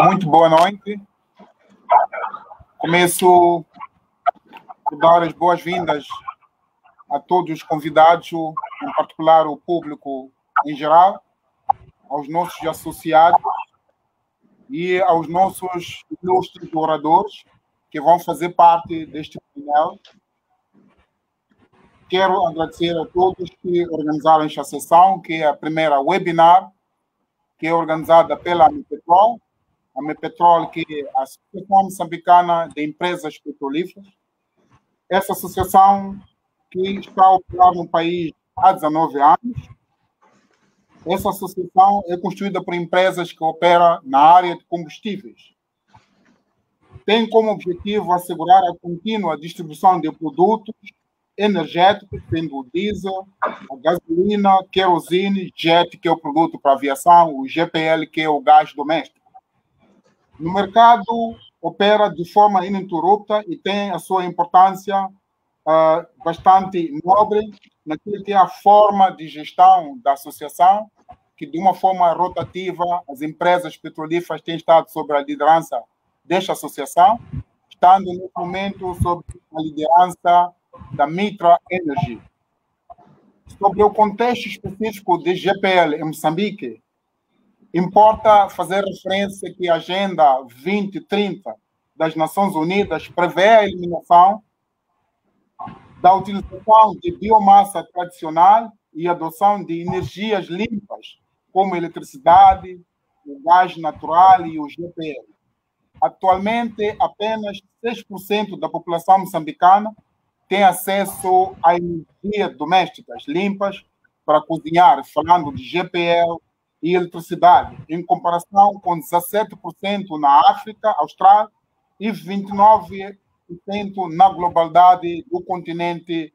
Muito boa noite. Começo por dar as boas-vindas a todos os convidados, em particular o público em geral, aos nossos associados e aos nossos ilustres oradores que vão fazer parte deste painel. Quero agradecer a todos que organizaram esta sessão, que é a primeira webinar, que é organizada pela AMEPetrol. A AMEPetrol, que é a Associação Moçambicana de Empresas Petrolíferas. Essa associação que está a operar no país há 19 anos. Essa associação é constituída por empresas que operam na área de combustíveis. Tem como objetivo assegurar a contínua distribuição de produtos energéticos, sendo o diesel, a gasolina, querosene, jet, que é o produto para aviação, o GPL, que é o gás doméstico. No mercado, opera de forma ininterrupta e tem a sua importância bastante nobre naquilo que é a forma de gestão da associação, que de uma forma rotativa as empresas petrolíferas têm estado sob a liderança desta associação, estando nesse momento sob a liderança da Mitra Energy. Sobre o contexto específico de GPL em Moçambique, importa fazer referência que a Agenda 2030 das Nações Unidas prevê a eliminação da utilização de biomassa tradicional e a adoção de energias limpas, como a eletricidade, o gás natural e o GPL. Atualmente, apenas 6% da população moçambicana tem acesso a energias domésticas limpas para cozinhar, falando de GPL e eletricidade, em comparação com 17% na África Austral e 29% na globalidade do continente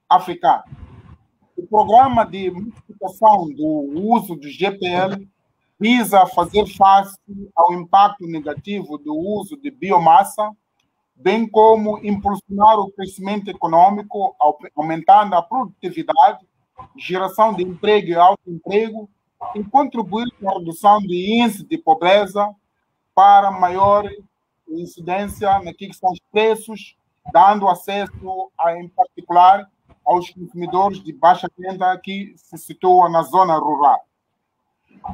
africano. O programa de multiplicação do uso do GPL visa fazer face ao impacto negativo do uso de biomassa, bem como impulsionar o crescimento econômico, aumentando a produtividade, geração de emprego e autoemprego, e contribuir para a redução do índice de pobreza para maior incidência naquilo que são os preços, dando acesso, em particular, aos consumidores de baixa renda que se situam na zona rural.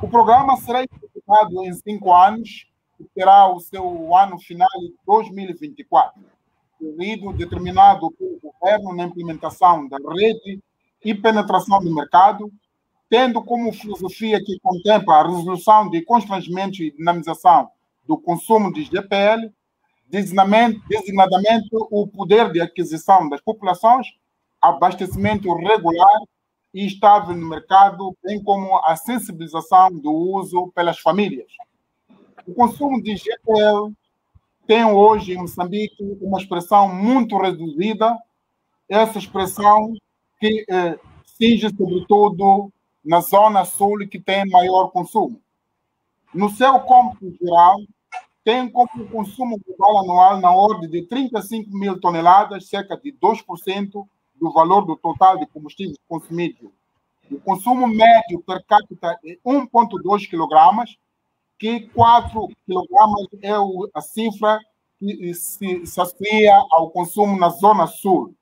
O programa será executado em 5 anos, e terá o seu ano final em 2024, período determinado pelo governo na implementação da rede e penetração do mercado, tendo como filosofia que contempla a resolução de constrangimentos e dinamização do consumo de GPL, designadamente o poder de aquisição das populações, abastecimento regular e estável no mercado, bem como a sensibilização do uso pelas famílias. O consumo de GPL tem hoje em Moçambique uma expressão muito reduzida, essa expressão que cinge sobretudo na zona sul que tem maior consumo. No seu cômputo geral, tem como consumo global anual na ordem de 35 mil toneladas, cerca de 2% do valor do total de combustíveis consumidos. O consumo médio per capita é 1,2 kg, que 4 kg é a cifra que se associa ao consumo na zona sul.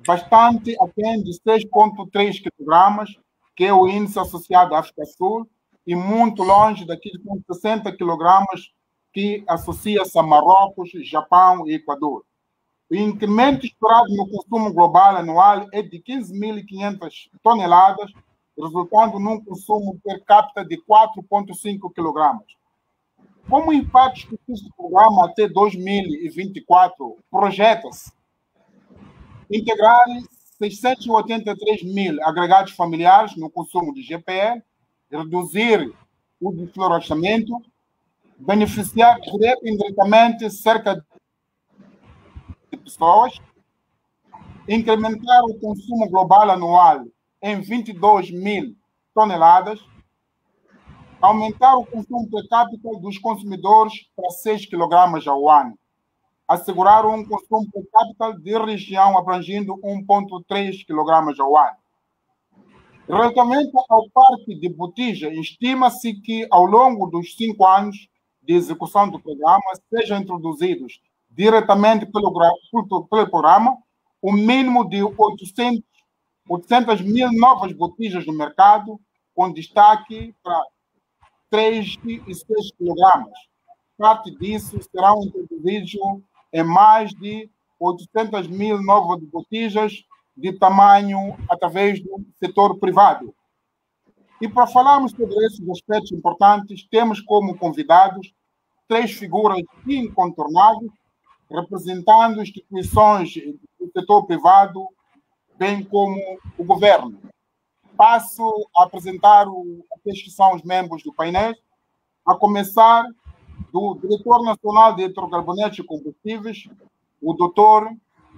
Bastante aquém de 6,3 kg, que é o índice associado à África Sul, e muito longe daqueles 60 kg que associa-se a Marrocos, Japão e Equador. O incremento esperado no consumo global anual é de 15.500 toneladas, resultando num consumo per capita de 4,5 kg. Como impacto específico do programa até 2024, projeta-se integrar 683 mil agregados familiares no consumo de GPL, reduzir o desflorestamento, beneficiar direto e indiretamente cerca de pessoas, incrementar o consumo global anual em 22 mil toneladas, aumentar o consumo per capita dos consumidores para 6 kg ao ano, assegurar um consumo per capita de região abrangindo 1,3 kg ao ano. Relativamente ao parque de botija, estima-se que ao longo dos 5 anos de execução do programa sejam introduzidos diretamente pelo programa o mínimo de 800 mil novas botijas no mercado, com destaque para 3 e 6 kg. Parte disso serão introduzidos em mais de 800 mil novas botijas de tamanho através do setor privado. E para falarmos sobre esses aspectos importantes, temos como convidados 3 figuras incontornáveis, representando instituições do setor privado, bem como o governo. Passo a apresentar aqueles que são os membros do painel, a começar do Diretor Nacional de Hidrocarbonetos e Combustíveis, o Dr.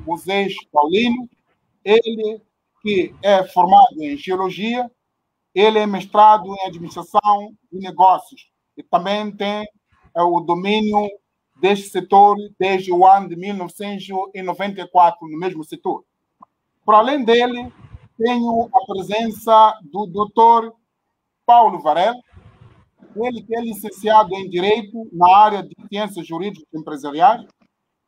Moisés Paulino, ele que é formado em Geologia, ele é mestrado em Administração de Negócios e também tem o domínio deste setor desde o ano de 1994, no mesmo setor. Por além dele, tenho a presença do Dr. Paulo Varela, ele que é licenciado em Direito na área de Ciências Jurídicas Empresariais,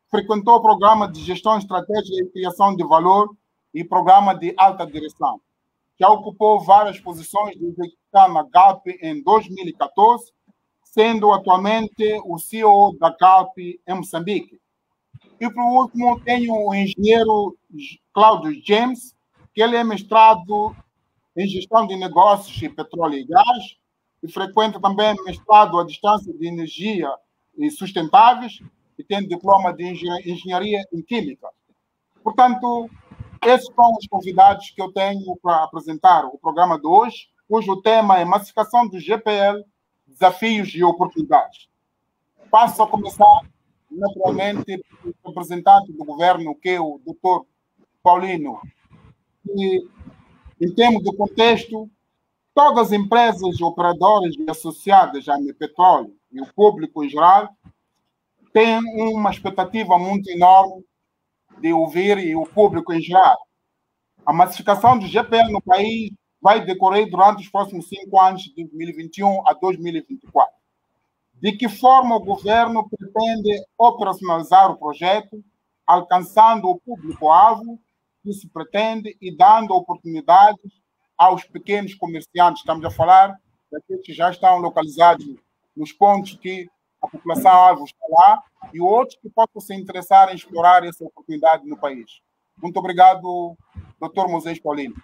frequentou o programa de Gestão Estratégica e Criação de Valor e programa de Alta Direção. Já ocupou várias posições de execução na Galp em 2014, sendo atualmente o CEO da Galp em Moçambique. E, por último, tenho o engenheiro Cláudio James, que ele é mestrado em Gestão de Negócios e Petróleo e Gás, e frequenta também mestrado à distância de Energia e Sustentáveis, e tem diploma de Engenharia em Química. Portanto, esses são os convidados que eu tenho para apresentar o programa de hoje, cujo tema é Massificação do GPL, Desafios e Oportunidades. Passo a começar, naturalmente, o representante do governo, que é o Dr. Paulino. E, em termos de contexto, todas as empresas operadoras e associadas à Petróleo e o público em geral têm uma expectativa muito enorme de ouvir, e o público em geral. A massificação do GPL no país vai decorrer durante os próximos 5 anos, de 2021 a 2024. De que forma o governo pretende operacionalizar o projeto, alcançando o público-alvo que se pretende e dando oportunidades aos pequenos comerciantes? Estamos a falar daqueles que já estão localizados nos pontos que a população-alvo está lá, e outros que possam se interessar em explorar essa oportunidade no país. Muito obrigado, Dr. Moisés Paulino.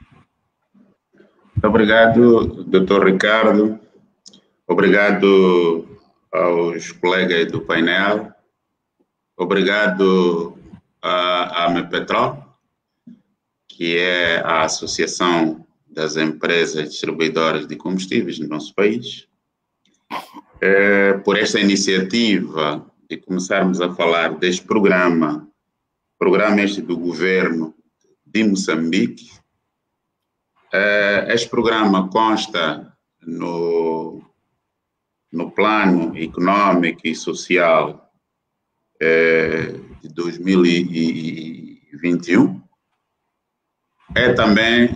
Muito obrigado, Dr. Ricardo. Obrigado aos colegas do painel. Obrigado à Amepetrol, que é a Associação das Empresas Distribuidoras de Combustíveis no nosso país, por esta iniciativa de começarmos a falar deste programa este do governo de Moçambique. Este programa consta no plano econômico e social de 2021. É também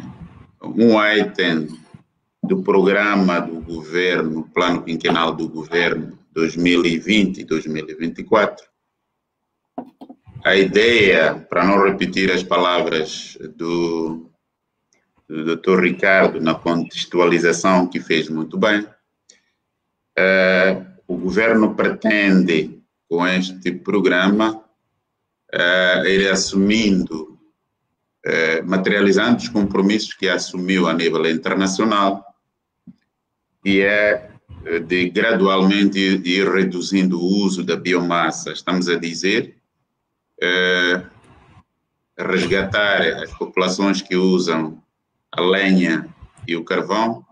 um item do programa do governo, plano quinquenal do governo 2020 e 2024. A ideia, para não repetir as palavras do Dr. Ricardo na contextualização que fez muito bem, o governo pretende, com este programa, ir assumindo, materializando os compromissos que assumiu a nível internacional, e é de gradualmente ir reduzindo o uso da biomassa. Estamos a dizer resgatar as populações que usam a lenha e o carvão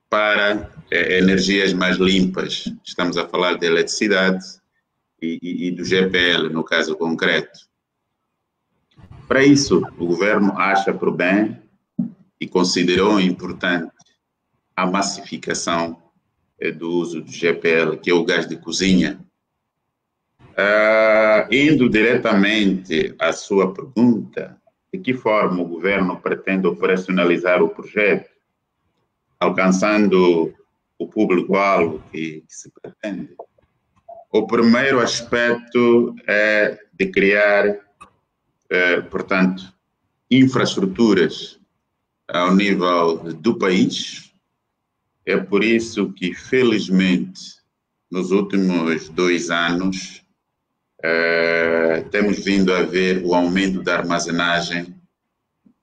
para energias mais limpas. Estamos a falar de eletricidade e do GPL, no caso concreto. Para isso, o governo acha por bem e considerou importante a massificação do uso do GPL, que é o gás de cozinha. Indo diretamente à sua pergunta, de que forma o governo pretende operacionalizar o projeto, alcançando o público-alvo que se pretende? O primeiro aspecto é de criar, portanto, infraestruturas ao nível do país. É por isso que, felizmente, nos últimos 2 anos, temos vindo a ver o aumento da armazenagem,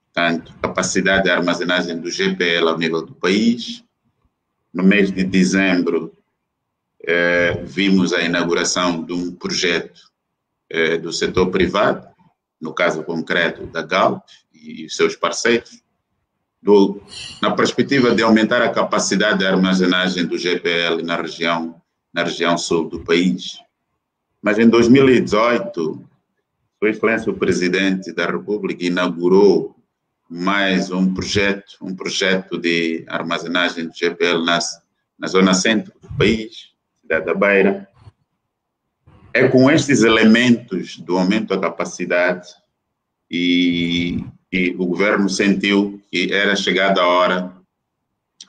portanto, capacidade de armazenagem do GPL ao nível do país. No mês de dezembro, vimos a inauguração de um projeto do setor privado, no caso concreto da Galp e os seus parceiros, na perspectiva de aumentar a capacidade de armazenagem do GPL na região sul do país. Mas em 2018, Sua Excelência o Presidente da República inaugurou mais um projeto de armazenagem do GPL na zona centro do país, cidade da Beira. É com estes elementos do aumento da capacidade e o governo sentiu que era chegada a hora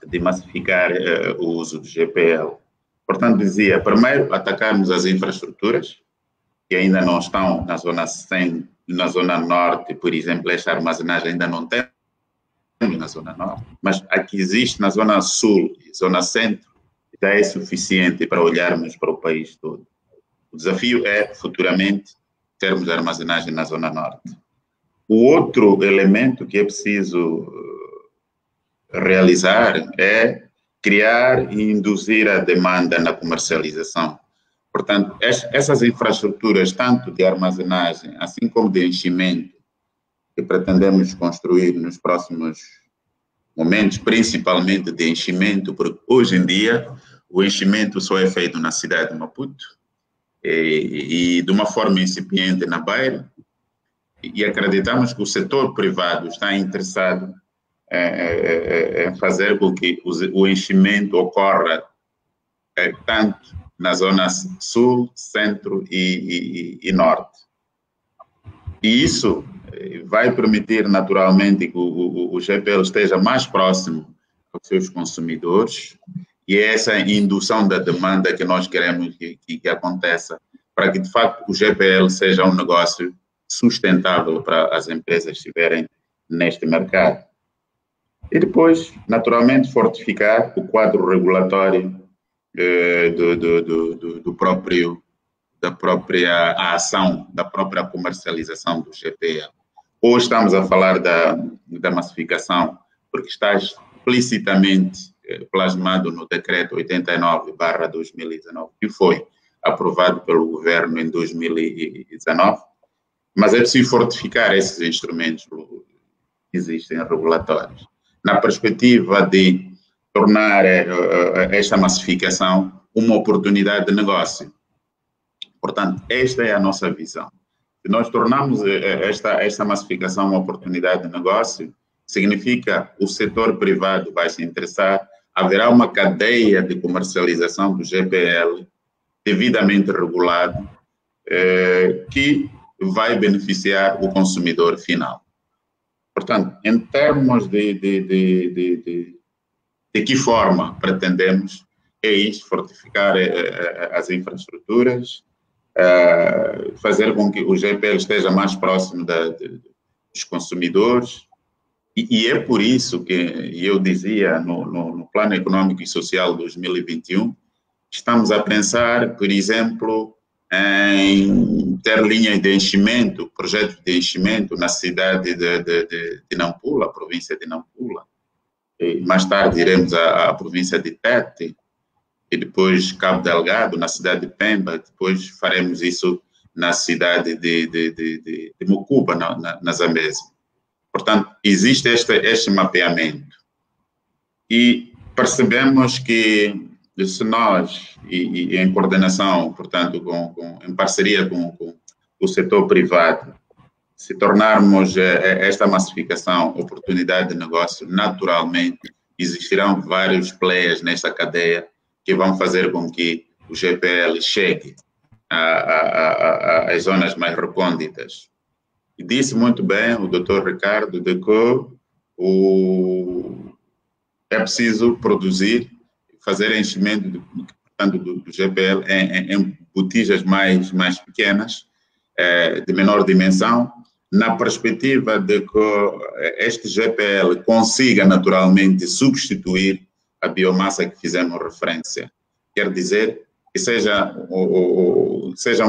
de massificar o uso do GPL. Portanto, dizia, primeiro, atacarmos as infraestruturas, que ainda não estão na zona norte, por exemplo, esta armazenagem ainda não tem na zona norte, mas a que existe na zona sul e zona centro já é suficiente para olharmos para o país todo. O desafio é, futuramente, termos armazenagem na zona norte. O outro elemento que é preciso realizar é criar e induzir a demanda na comercialização. Portanto, essas infraestruturas, tanto de armazenagem, assim como de enchimento, que pretendemos construir nos próximos momentos, principalmente de enchimento, porque hoje em dia o enchimento só é feito na cidade de Maputo e de uma forma incipiente na Beira, e acreditamos que o setor privado está interessado em fazer com que o enchimento ocorra tanto na zona sul, centro e norte. E isso vai permitir, naturalmente, que o GPL esteja mais próximo aos seus consumidores, e é essa indução da demanda que nós queremos que aconteça, para que, de facto, o GPL seja um negócio sustentável para as empresas que estiverem neste mercado. E depois, naturalmente, fortificar o quadro regulatório da própria ação, da própria comercialização do GPL. Hoje estamos a falar da massificação, porque está explicitamente plasmado no decreto 89/2019, que foi aprovado pelo governo em 2019, mas é preciso fortificar esses instrumentos que existem regulatórios, na perspectiva de tornar esta massificação uma oportunidade de negócio. Portanto, esta é a nossa visão. Se nós tornarmos esta massificação uma oportunidade de negócio, significa que o setor privado vai se interessar, haverá uma cadeia de comercialização do GPL devidamente regulado, que vai beneficiar o consumidor final. Portanto, em termos de que forma pretendemos, é isto, fortificar as infraestruturas, fazer com que o GPL esteja mais próximo dos consumidores, e é por isso que eu dizia no Plano Econômico e Social 2021, estamos a pensar, por exemplo, em ter linhas de enchimento, projetos de enchimento na cidade de Nampula, província de Nampula. E mais tarde iremos à província de Tete, e depois Cabo Delgado, na cidade de Pemba, depois faremos isso na cidade de Mucuba, na Zambésia. Portanto, existe este mapeamento. E percebemos que se nós, e em coordenação, portanto, em parceria com o setor privado, se tornarmos esta massificação oportunidade de negócio, naturalmente existirão vários players nesta cadeia que vão fazer com que o GPL chegue às zonas mais recônditas. E disse muito bem o Dr. Ricardo de que é preciso produzir, fazer enchimento portanto, do GPL em botijas mais pequenas, de menor dimensão, na perspectiva de que este GPL consiga naturalmente substituir a biomassa que fizemos referência. Quer dizer que sejam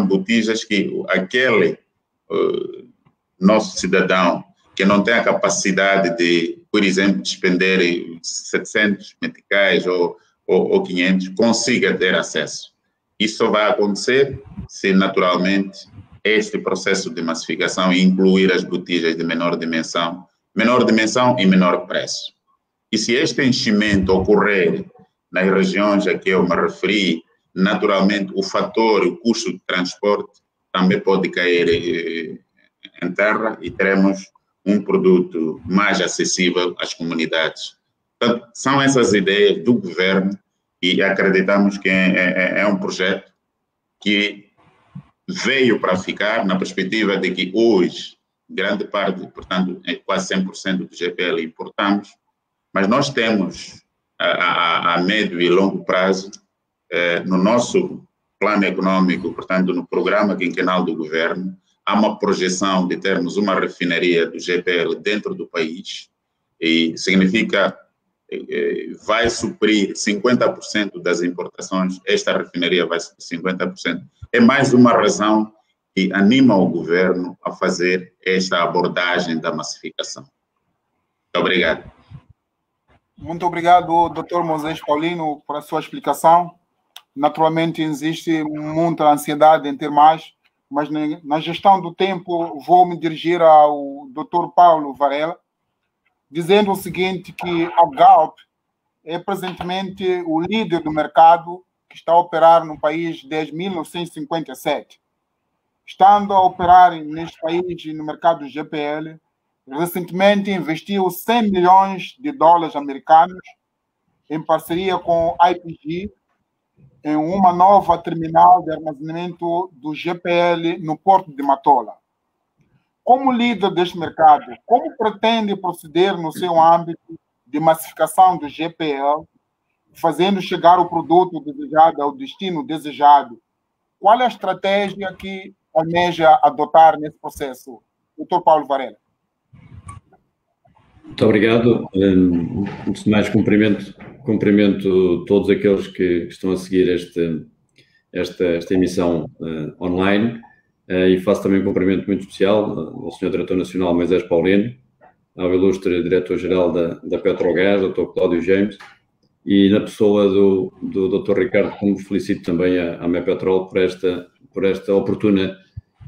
botijas que aquele nosso cidadão que não tem a capacidade de, por exemplo, despender 700 meticais ou 500, consiga ter acesso. Isso só vai acontecer se, naturalmente, este processo de massificação incluir as botijas de menor dimensão e menor preço. E se este enchimento ocorrer nas regiões a que eu me referi, naturalmente o custo de transporte também pode cair em terra e teremos um produto mais acessível às comunidades. Portanto, são essas ideias do governo e acreditamos que é um projeto que veio para ficar na perspectiva de que hoje, grande parte, portanto, quase 100% do GPL importamos, mas nós temos a médio e longo prazo, no nosso plano econômico, portanto, no programa quinquenal do governo, há uma projeção de termos uma refinaria do GPL dentro do país e significa vai suprir 50% das importações, esta refinaria vai suprir 50%. É mais uma razão que anima o governo a fazer esta abordagem da massificação. Muito obrigado. Muito obrigado, Dr. Moisés Paulino, por a sua explicação. Naturalmente, existe muita ansiedade em ter mais, mas na gestão do tempo vou me dirigir ao Dr. Paulo Varela, dizendo o seguinte, que a Galp é presentemente o líder do mercado que está a operar no país desde 1957. Estando a operar neste país no mercado GPL, recentemente investiu 100 milhões de dólares americanos em parceria com a IPG em uma nova terminal de armazenamento do GPL no Porto de Matola. Como líder deste mercado, como pretende proceder no seu âmbito de massificação do GPL, fazendo chegar o produto desejado ao destino desejado? Qual é a estratégia que almeja adotar nesse processo? Dr. Paulo Varela. Muito obrigado. Antes de mais, cumprimento todos aqueles que estão a seguir esta emissão online e faço também um cumprimento muito especial ao Sr. Diretor Nacional Moisés Paulino, ao ilustre Diretor-Geral da Petrogás, Dr. Cláudio James, e na pessoa do Dr. Ricardo, como felicito também a Mepetrol por esta oportuna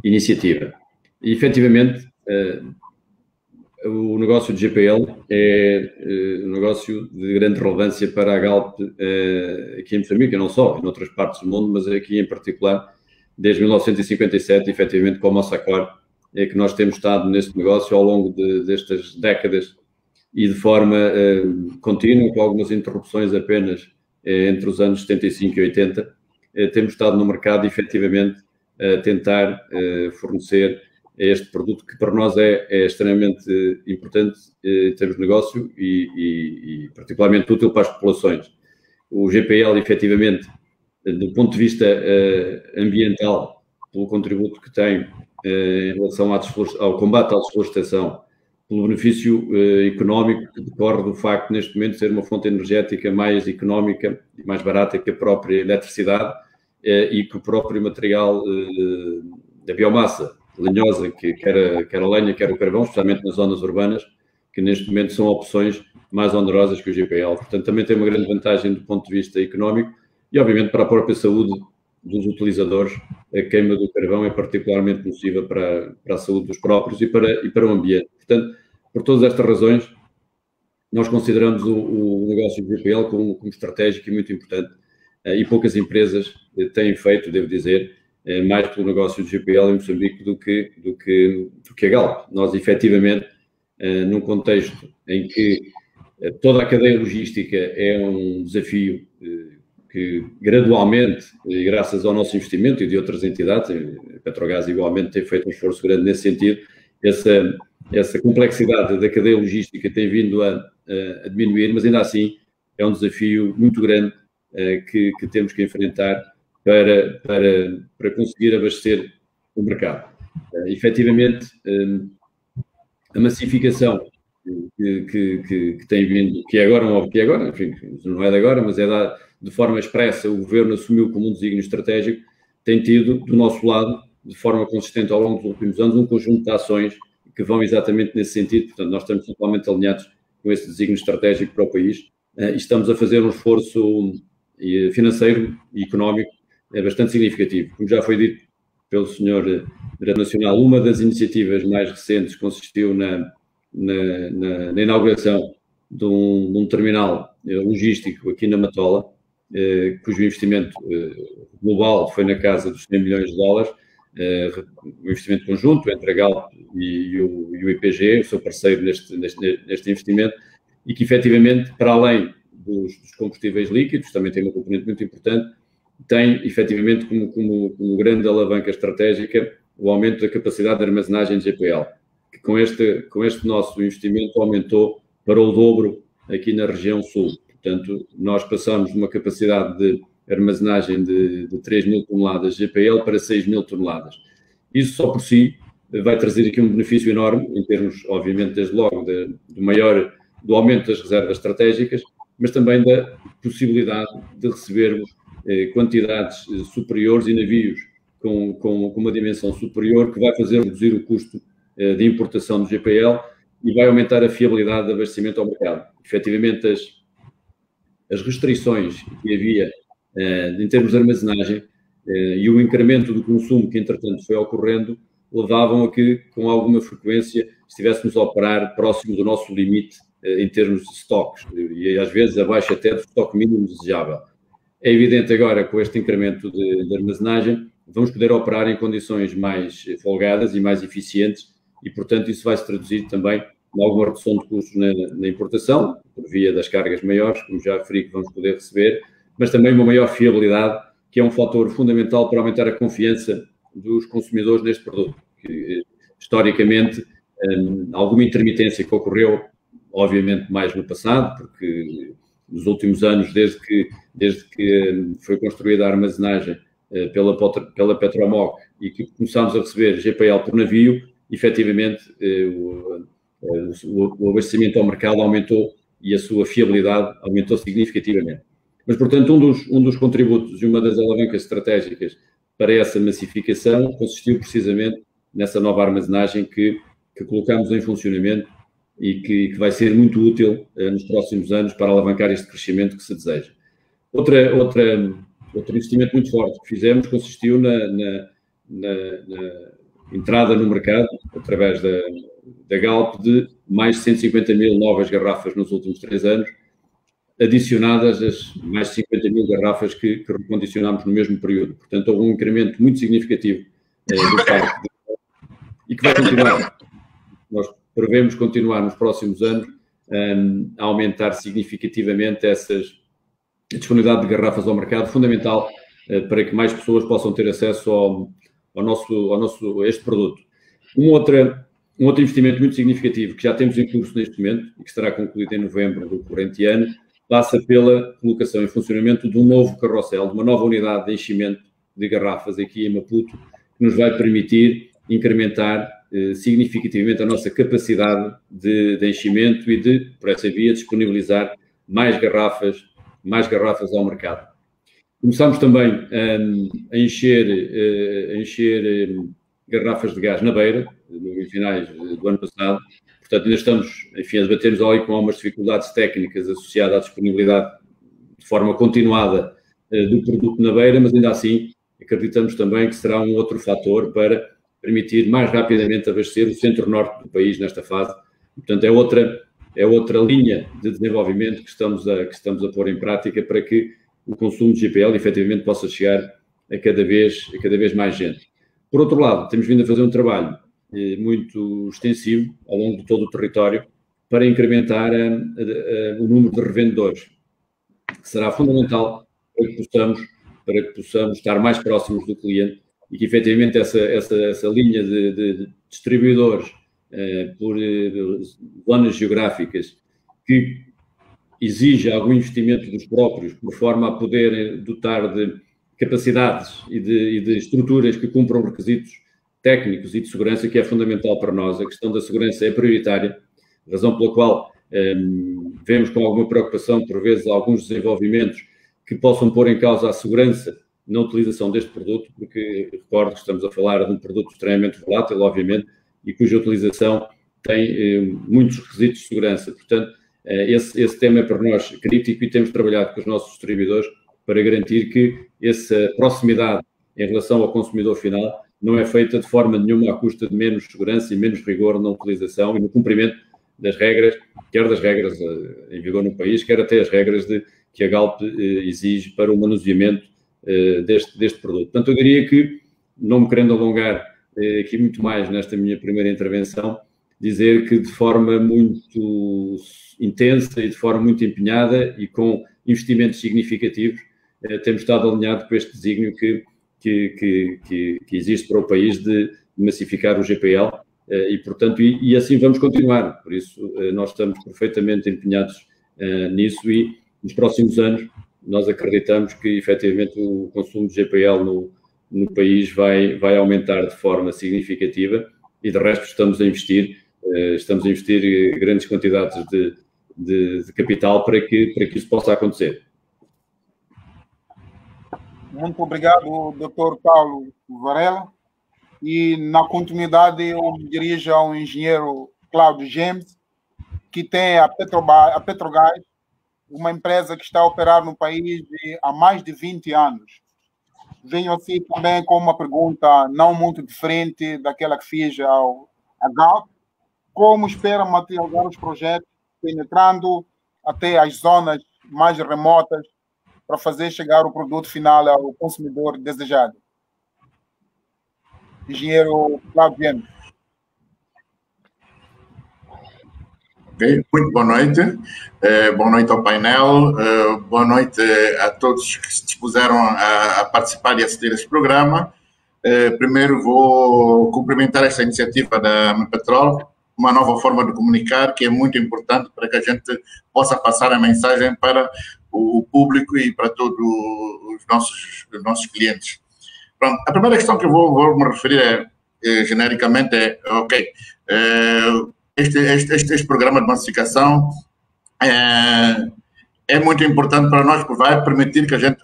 iniciativa. E, efetivamente, o negócio de GPL é um negócio de grande relevância para a Galp aqui em Moçambique, não só, em outras partes do mundo, mas aqui em particular, desde 1957, efetivamente, com a Mossacor, é que nós temos estado neste negócio ao longo destas décadas e de forma contínua, com algumas interrupções apenas entre os anos 75 e 80, temos estado no mercado, efetivamente, a tentar fornecer este produto que para nós é extremamente importante em termos de negócio e particularmente útil para as populações. O GPL, efetivamente, do ponto de vista ambiental, pelo contributo que tem em relação ao combate à desflorestação, pelo benefício económico que decorre do facto, neste momento, de ser uma fonte energética mais económica e mais barata que a própria eletricidade e que o próprio material da biomassa lenhosa, que quer a lenha, quer o carvão, especialmente nas zonas urbanas, que neste momento são opções mais onerosas que o GPL. Portanto, também tem uma grande vantagem do ponto de vista económico e, obviamente, para a própria saúde dos utilizadores. A queima do carvão é particularmente nociva para a saúde dos próprios e para o ambiente. Portanto, por todas estas razões, nós consideramos o negócio do GPL como estratégico e muito importante e poucas empresas têm feito, devo dizer, mais pelo negócio do GPL em Moçambique do que a Galp. Nós, efetivamente, num contexto em que toda a cadeia logística é um desafio que gradualmente, e graças ao nosso investimento e de outras entidades, a Petrogás igualmente tem feito um esforço grande nesse sentido, essa complexidade da cadeia logística tem vindo a diminuir, mas ainda assim é um desafio muito grande que temos que enfrentar para conseguir abastecer o mercado. Efetivamente, a massificação que tem vindo, que é agora, enfim, não é de agora, mas é de forma expressa, o Governo assumiu como um desígnio estratégico, tem tido, do nosso lado, de forma consistente ao longo dos últimos anos, um conjunto de ações que vão exatamente nesse sentido. Portanto, nós estamos totalmente alinhados com esse desígnio estratégico para o país e estamos a fazer um esforço financeiro e económico bastante significativo. Como já foi dito pelo Sr. Diretor Nacional, uma das iniciativas mais recentes consistiu na inauguração de um terminal logístico aqui na Matola, cujo investimento global foi na casa dos 100 milhões de dólares, um investimento conjunto entre a Galp e o IPG, o seu parceiro neste investimento, e que efetivamente, para além dos combustíveis líquidos, também tem uma componente muito importante, tem efetivamente como grande alavanca estratégica o aumento da capacidade de armazenagem de GPL, que com este nosso investimento aumentou para o dobro aqui na região sul. Portanto, nós passamos de uma capacidade de armazenagem de 3 mil toneladas de GPL para 6 mil toneladas. Isso só por si vai trazer aqui um benefício enorme, em termos, obviamente, desde logo, do aumento das reservas estratégicas, mas também da possibilidade de recebermos quantidades superiores e navios com uma dimensão superior, que vai fazer reduzir o custo de importação do GPL e vai aumentar a fiabilidade de abastecimento ao mercado. Efetivamente, as restrições que havia em termos de armazenagem e o incremento do consumo que, entretanto, foi ocorrendo, levavam a que, com alguma frequência, estivéssemos a operar próximo do nosso limite em termos de estoques, e às vezes abaixo até do estoque mínimo desejável. É evidente agora, com este incremento de armazenagem, vamos poder operar em condições mais folgadas e mais eficientes e, portanto, isso vai se traduzir também em alguma redução de custos na importação, por via das cargas maiores, como já referi, que vamos poder receber, mas também uma maior fiabilidade, que é um fator fundamental para aumentar a confiança dos consumidores neste produto. Que, historicamente, alguma intermitência que ocorreu, obviamente mais no passado, porque nos últimos anos, desde que foi construída a armazenagem pela Petromoc e que começámos a receber GPL por navio, efetivamente o abastecimento ao mercado aumentou e a sua fiabilidade aumentou significativamente. Mas, portanto, um dos contributos e uma das alavancas estratégicas para essa massificação consistiu precisamente nessa nova armazenagem que colocamos em funcionamento e que vai ser muito útil nos próximos anos para alavancar este crescimento que se deseja. Outro investimento muito forte que fizemos consistiu na entrada no mercado, através da Galp, de mais de 150 mil novas garrafas nos últimos 3 anos, adicionadas às mais de 50 mil garrafas que recondicionámos no mesmo período. Portanto, houve um incremento muito significativo do parque e que vai continuar. Nós prevemos continuar nos próximos anos a aumentar significativamente a disponibilidade de garrafas ao mercado, fundamental para que mais pessoas possam ter acesso a este produto. Um outro investimento muito significativo que já temos em curso neste momento e que estará concluído em novembro do corrente ano, passa pela colocação em funcionamento de um novo carrossel, de uma nova unidade de enchimento de garrafas aqui em Maputo, que nos vai permitir incrementar significativamente a nossa capacidade de enchimento e por essa via, disponibilizar mais garrafas ao mercado. Começamos também a encher garrafas de gás na Beira, nos finais do ano passado. Portanto, ainda estamos, enfim, a debater-nos ali com algumas dificuldades técnicas associadas à disponibilidade de forma continuada do produto na Beira, mas ainda assim acreditamos também que será um outro fator para permitir mais rapidamente abastecer o centro-norte do país nesta fase. Portanto, é outra linha de desenvolvimento que estamos a pôr em prática para que o consumo de GPL efetivamente possa chegar a cada vez mais gente. Por outro lado, temos vindo a fazer um trabalho muito extensivo ao longo de todo o território para incrementar o número de revendedores, que será fundamental para que possamos estar mais próximos do cliente e que efetivamente essa linha de distribuidores por zonas geográficas que exige algum investimento dos próprios, por forma a poder dotar de capacidades e de estruturas que cumpram requisitos técnicos e de segurança, que é fundamental para nós. A questão da segurança é prioritária, razão pela qual vemos com alguma preocupação, por vezes, alguns desenvolvimentos que possam pôr em causa a segurança na utilização deste produto, porque recordo que estamos a falar de um produto extremamente volátil, obviamente, e cuja utilização tem muitos requisitos de segurança. Portanto, esse tema é para nós crítico e temos trabalhado com os nossos distribuidores para garantir que essa proximidade em relação ao consumidor final não é feita de forma nenhuma à custa de menos segurança e menos rigor na utilização e no cumprimento das regras, quer das regras em vigor no país, quer até as regras que a Galp exige para o manuseamento deste produto. Portanto, eu diria que, não me querendo alongar aqui muito mais nesta minha primeira intervenção, dizer que de forma muito intensa e de forma muito empenhada e com investimentos significativos, temos estado alinhados com este desígnio que existe para o país de massificar o GPL e, portanto, e assim vamos continuar. Por isso, nós estamos perfeitamente empenhados nisso e nos próximos anos nós acreditamos que, efetivamente, o consumo de GPL no país vai aumentar de forma significativa e, de resto, estamos a investir grandes quantidades de capital para que isso possa acontecer. Muito obrigado, Dr. Paulo Varela. E, na continuidade, eu me dirijo ao engenheiro Cláudio James, que tem a Petrogás, uma empresa que está a operar no país há mais de 20 anos. Venho assim também com uma pergunta não muito diferente daquela que fiz à Galp. Como espera materializar os projetos, penetrando até as zonas mais remotas para fazer chegar o produto final ao consumidor desejado? Engenheiro Cláudio James. Okay. Muito boa noite. Boa noite ao painel. Boa noite a todos que se dispuseram a participar e assistir a este programa. Primeiro vou cumprimentar esta iniciativa da Mepetrol, uma nova forma de comunicar que é muito importante para que a gente possa passar a mensagem para o público e para todos os nossos clientes. Pronto, a primeira questão que eu vou me referir genericamente ok, este programa de massificação é muito importante para nós, porque vai permitir que a gente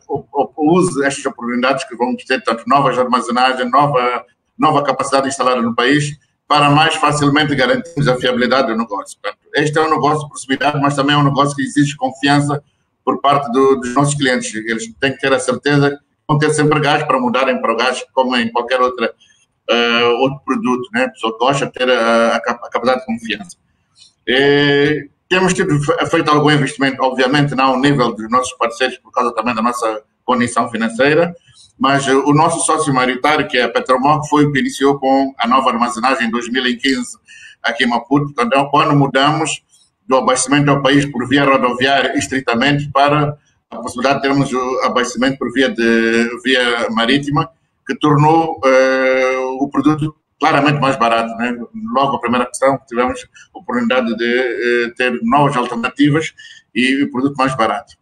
use estas oportunidades que vamos ter, tanto novas armazenagens, nova capacidade instalada no país, para mais facilmente garantirmos a fiabilidade do negócio. Portanto, este é um negócio de proximidade, mas também é um negócio que exige confiança por parte dos nossos clientes. Eles têm que ter a certeza que vão ter sempre gás para mudarem para o gás, como em qualquer outro produto, né? A pessoa gosta de ter a capacidade de confiança. Temos feito algum investimento, obviamente não ao nível dos nossos parceiros, por causa também da nossa condição financeira, mas o nosso sócio maioritário, que é a Petromol, foi o que iniciou com a nova armazenagem em 2015 aqui em Maputo. Então, quando mudamos do abastecimento ao país por via rodoviária estritamente para a possibilidade de termos o abastecimento por via marítima, que tornou o produto claramente mais barato, né? Logo a primeira questão, tivemos a oportunidade de ter novas alternativas e o produto mais barato.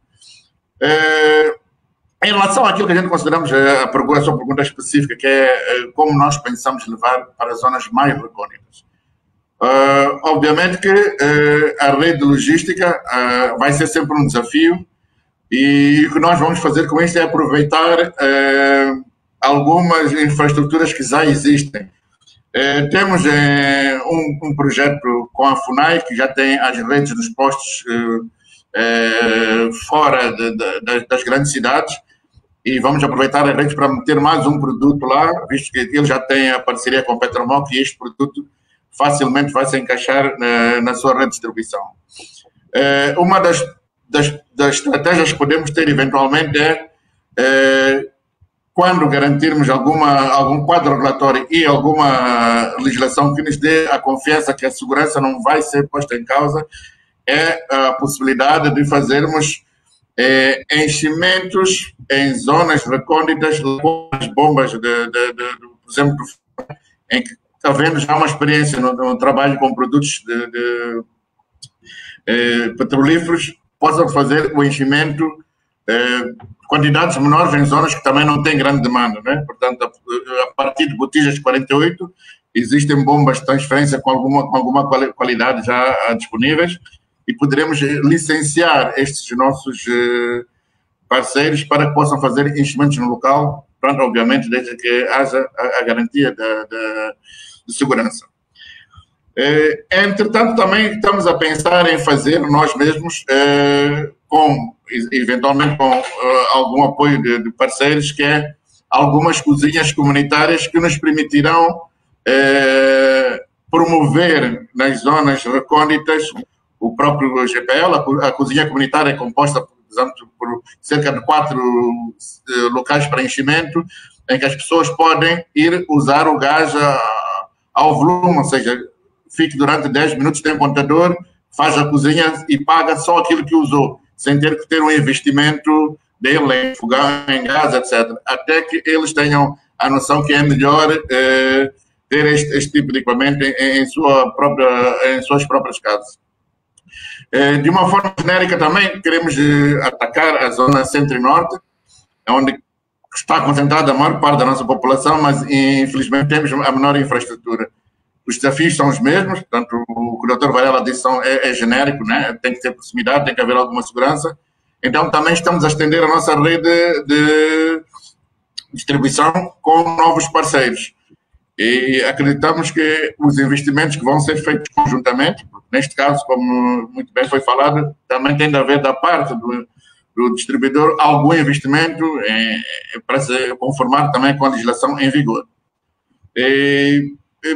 Em relação àquilo que a gente consideramos a sua pergunta específica, que é como nós pensamos levar para as zonas mais recônditas. Obviamente que a rede logística vai ser sempre um desafio e o que nós vamos fazer com isso é aproveitar algumas infraestruturas que já existem. Temos um projeto com a FUNAI, que já tem as redes dos postos fora das grandes cidades, e vamos aproveitar as redes para meter mais um produto lá, visto que ele já tem a parceria com a Petromol, que este produto facilmente vai se encaixar na sua rede de distribuição. Uma das estratégias que podemos ter eventualmente quando garantirmos algum quadro regulatório e alguma legislação que nos dê a confiança que a segurança não vai ser posta em causa, é a possibilidade de fazermos enchimentos em zonas recônditas, as bombas, por exemplo, em que havendo já uma experiência no trabalho com produtos petrolíferos, possam fazer o enchimento quantidades menores em zonas que também não têm grande demanda, né? Portanto, a partir de botijas 48, existem bombas de transferência com alguma qualidade já disponíveis e poderemos licenciar estes nossos parceiros para que possam fazer enchimentos no local, pronto, obviamente, desde que haja a garantia de segurança. Entretanto, também estamos a pensar em fazer nós mesmos, eventualmente com algum apoio de parceiros, que é algumas cozinhas comunitárias que nos permitirão promover nas zonas recônditas o próprio GPL. A cozinha comunitária é composta, por exemplo, por cerca de 4 locais para enchimento, em que as pessoas podem ir usar o gás ao volume, ou seja, fique durante 10 minutos, tem um contador, faz a cozinha e paga só aquilo que usou, sem ter que ter um investimento dele em fogão, em gás, etc. Até que eles tenham a noção que é melhor ter este tipo de equipamento em suas próprias casas. De uma forma genérica também, queremos atacar a zona centro e norte, onde está concentrada a maior parte da nossa população, mas infelizmente temos a menor infraestrutura. Os desafios são os mesmos, portanto, o que o Dr. Varela disse é genérico, né? Tem que ter proximidade, tem que haver alguma segurança. Então, também estamos a estender a nossa rede de distribuição com novos parceiros. E acreditamos que os investimentos que vão ser feitos conjuntamente, neste caso, como muito bem foi falado, também tem de haver da parte do distribuidor algum investimento para se conformar também com a legislação em vigor.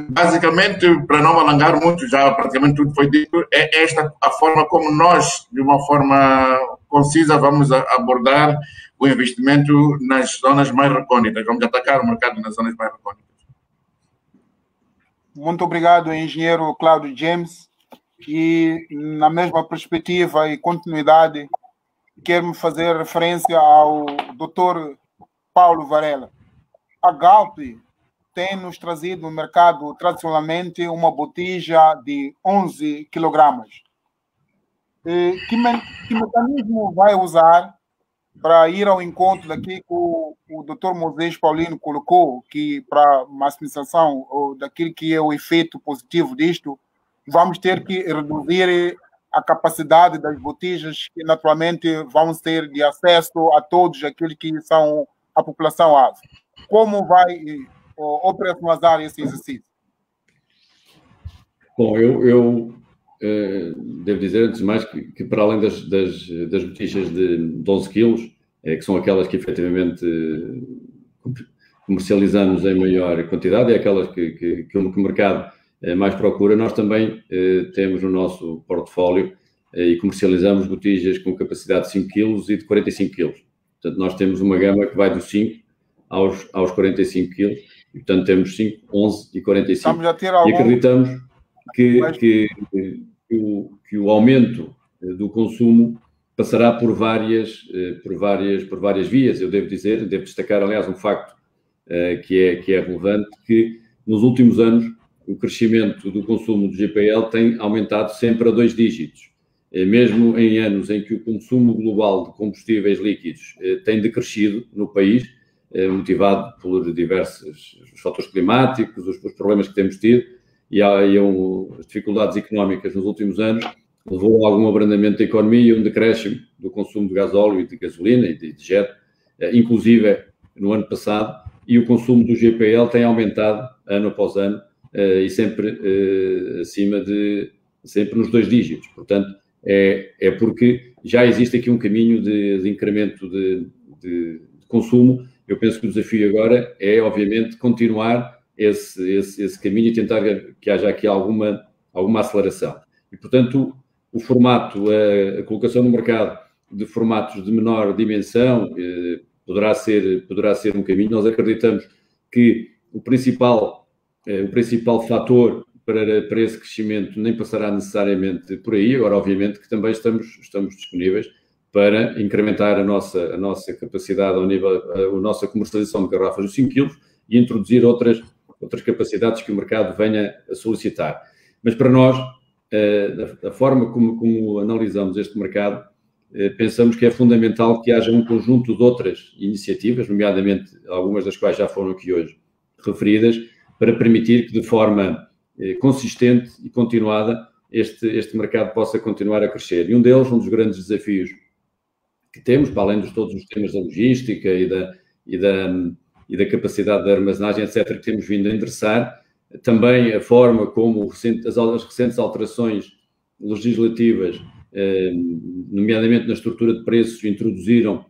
Basicamente, para não alongar muito, já praticamente tudo foi dito, é esta a forma como nós, de uma forma concisa, vamos abordar o investimento nas zonas mais recônditas. Vamos atacar o mercado nas zonas mais recônditas. Muito obrigado, engenheiro Cláudio James. E, na mesma perspectiva e continuidade, quero fazer referência ao Dr. Paulo Varela. A Galp tem nos trazido no mercado, tradicionalmente, uma botija de 11 kg. Que mecanismo vai usar para ir ao encontro daqui que o Dr. Moisés Paulino colocou, que para maximização daquilo que é o efeito positivo disto, vamos ter que reduzir a capacidade das botijas, que naturalmente vão ter de acesso a todos aqueles que são a população-alvo. Como vai operacionalizar esse exercício? Bom, eu devo dizer, antes de mais, que para além das botijas de 12 quilos, que são aquelas que efetivamente comercializamos em maior quantidade, é aquelas que o mercado mais procura, nós também temos no nosso portfólio e comercializamos botijas com capacidade de 5 quilos e de 45 quilos. Portanto, nós temos uma gama que vai dos 5 aos 45 quilos, e portanto temos 5, 11 e 45. E acreditamos que o aumento do consumo passará por várias vias. Eu devo destacar, aliás, um facto que é relevante, que nos últimos anos o crescimento do consumo do GPL tem aumentado sempre a 2 dígitos. Mesmo em anos em que o consumo global de combustíveis líquidos tem decrescido no país, motivado por diversos fatores climáticos, os problemas que temos tido, e as dificuldades económicas nos últimos anos, levou a algum abrandamento da economia e um decréscimo do consumo de gasóleo e de gasolina e de jet, inclusive no ano passado, e o consumo do GPL tem aumentado ano após ano e sempre sempre nos 2 dígitos. Portanto, é porque já existe aqui um caminho de incremento de consumo. Eu penso que o desafio agora é, obviamente, continuar esse caminho e tentar que haja aqui alguma aceleração. E, portanto, o formato, a colocação no mercado de formatos de menor dimensão poderá ser um caminho. Nós acreditamos que o principal fator para esse crescimento nem passará necessariamente por aí. Agora, obviamente, que também estamos disponíveis para incrementar a nossa capacidade ao nível, a nossa comercialização de garrafas de 5 kg e introduzir outras capacidades que o mercado venha a solicitar. Mas para nós, da forma como analisamos este mercado, pensamos que é fundamental que haja um conjunto de outras iniciativas, nomeadamente algumas das quais já foram aqui hoje referidas, para permitir que de forma consistente e continuada este mercado possa continuar a crescer. E um dos grandes desafios que temos, para além de todos os temas da logística e da capacidade de armazenagem, etc., que temos vindo a endereçar, também a forma como as recentes alterações legislativas, nomeadamente na estrutura de preços, introduziram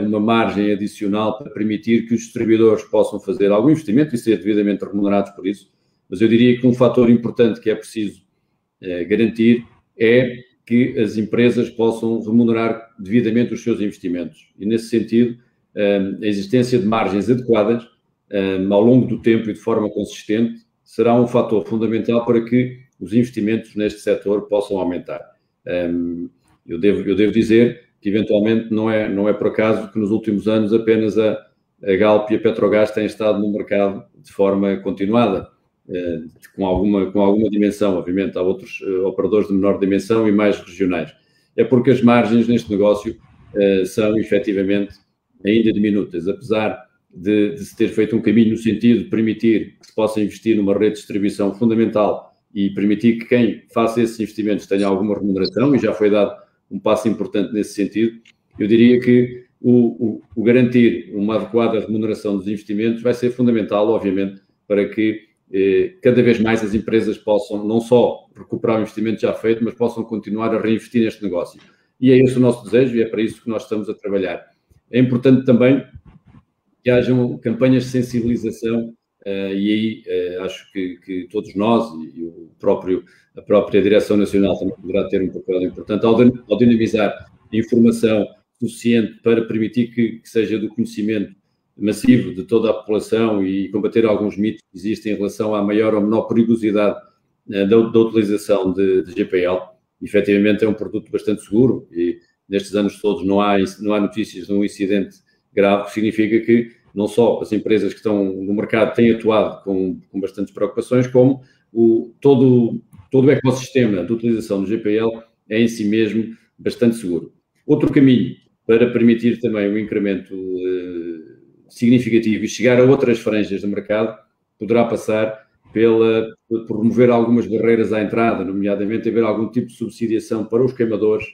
uma margem adicional para permitir que os distribuidores possam fazer algum investimento e ser devidamente remunerados por isso. Mas eu diria que um fator importante que é preciso garantir é que as empresas possam remunerar devidamente os seus investimentos. E, nesse sentido, a existência de margens adequadas ao longo do tempo e de forma consistente será um fator fundamental para que os investimentos neste setor possam aumentar. Eu devo dizer que, eventualmente, não é por acaso que nos últimos anos apenas a Galp e a Petrogás têm estado no mercado de forma continuada, com alguma dimensão. Obviamente, há outros operadores de menor dimensão e mais regionais. É porque as margens neste negócio são, efetivamente, ainda diminutas, apesar de se ter feito um caminho no sentido de permitir que se possa investir numa rede de distribuição fundamental e permitir que quem faça esses investimentos tenha alguma remuneração, e já foi dado um passo importante nesse sentido. Eu diria que o garantir uma adequada remuneração dos investimentos vai ser fundamental, obviamente, para que cada vez mais as empresas possam não só recuperar o investimento já feito, mas possam continuar a reinvestir neste negócio. E é esse o nosso desejo e é para isso que nós estamos a trabalhar. É importante também que hajam campanhas de sensibilização e aí acho que todos nós e a própria Direção Nacional também poderá ter um papel importante ao dinamizar informação suficiente para permitir que seja do conhecimento massivo de toda a população e combater alguns mitos que existem em relação à maior ou menor perigosidade da utilização de GPL. Efetivamente é um produto bastante seguro e nestes anos todos não há notícias de um incidente grave, que significa que não só as empresas que estão no mercado têm atuado com bastantes preocupações, como todo o ecossistema de utilização do GPL é em si mesmo bastante seguro. Outro caminho para permitir também um incremento significativo e chegar a outras franjas do mercado poderá passar por remover algumas barreiras à entrada, nomeadamente haver algum tipo de subsidiação para os queimadores,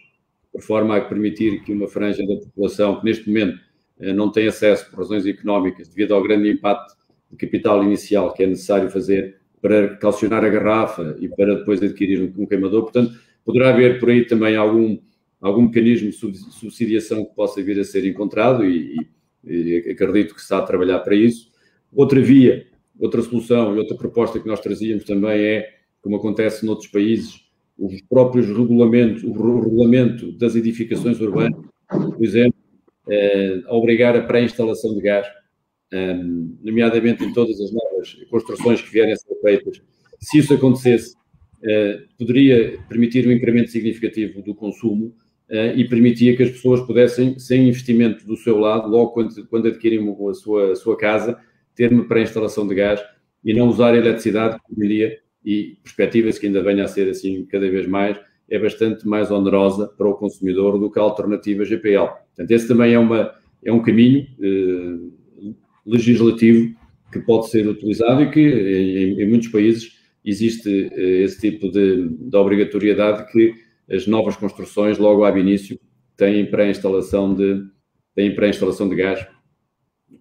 por forma a permitir que uma franja da população que neste momento não tem acesso por razões económicas, devido ao grande impacto de capital inicial que é necessário fazer para calcionar a garrafa e para depois adquirir um queimador. Portanto, poderá haver por aí também algum mecanismo de subsidiação que possa vir a ser encontrado e acredito que se está a trabalhar para isso. Outra via, outra solução e outra proposta que nós trazíamos também é, como acontece noutros países, os próprios regulamentos, o regulamento das edificações urbanas, por exemplo, obrigar a pré-instalação de gás, nomeadamente em todas as novas construções que vierem a ser feitas. Se isso acontecesse, poderia permitir um incremento significativo do consumo e permitia que as pessoas pudessem, sem investimento do seu lado, logo quando adquirem a sua casa, ter uma pré-instalação de gás e não usar a eletricidade, que diria, e perspectiva-se que ainda venha a ser assim cada vez mais, é bastante mais onerosa para o consumidor do que a alternativa GPL. Portanto, esse também é um caminho legislativo que pode ser utilizado e que em muitos países existe esse tipo de obrigatoriedade que as novas construções, logo ao início, têm pré-instalação de gás